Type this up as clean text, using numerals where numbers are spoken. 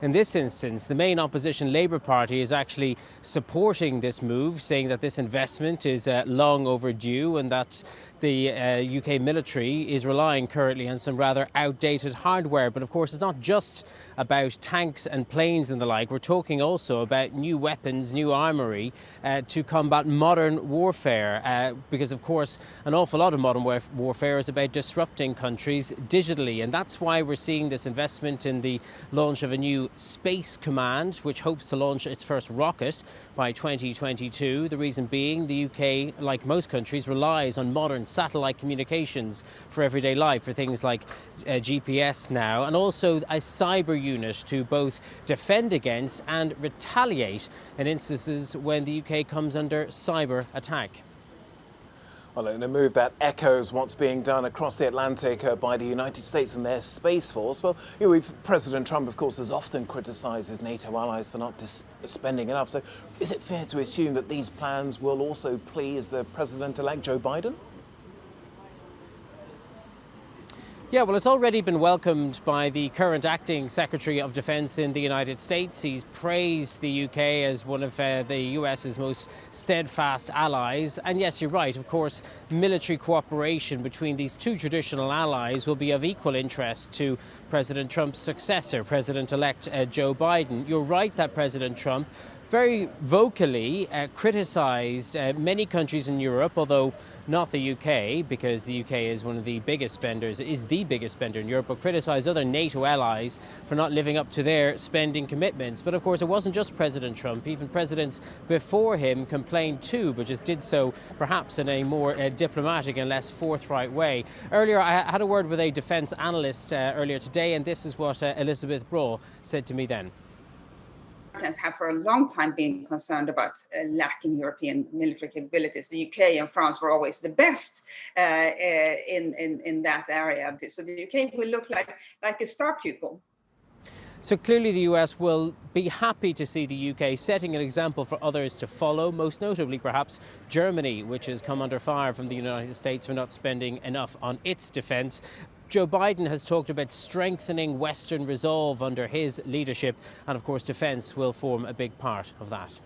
In this instance, the main opposition Labour Party is actually supporting this move, saying that this investment is long overdue and that the UK military is relying currently on some rather outdated hardware. But of course, it's not just about tanks and planes and the like. We're talking also about new weapons, new armoury to combat modern warfare. Because of course, an awful lot of modern warfare is about disrupting countries digitally. And that's why we're seeing this investment in the launch of a new Space Command, which hopes to launch its first rocket by 2022. The reason being, the UK, like most countries, relies on modern satellite communications for everyday life, for things like GPS now, and also a cyber unit to both defend against and retaliate in instances when the UK comes under cyber attack. Well, in a move that echoes what's being done across the Atlantic by the United States and their Space Force, well, President Trump, of course, has often criticised his NATO allies for not spending enough. So is it fair to assume that these plans will also please the President-elect Joe Biden? Yeah, well, it's already been welcomed by the current acting Secretary of Defence in the United States. He's praised the UK as one of the US's most steadfast allies. And yes, you're right, of course, military cooperation between these two traditional allies will be of equal interest to President Trump's successor, President-elect Joe Biden. You're right that President Trump very vocally criticised many countries in Europe, although not the UK, because the UK is one of the biggest spenders, is the biggest spender in Europe, but criticised other NATO allies for not living up to their spending commitments. But of course, it wasn't just President Trump. Even presidents before him complained too, but just did so perhaps in a more diplomatic and less forthright way. Earlier, I had a word with a defence analyst earlier today, and this is what Elizabeth Braw said to me then. Have for a long time been concerned about lacking European military capabilities. The UK and France were always the best in that area. So the UK will look like a star pupil. So clearly the US will be happy to see the UK setting an example for others to follow, most notably perhaps Germany, which has come under fire from the United States for not spending enough on its defence. Joe Biden has talked about strengthening Western resolve under his leadership, and of course defence will form a big part of that.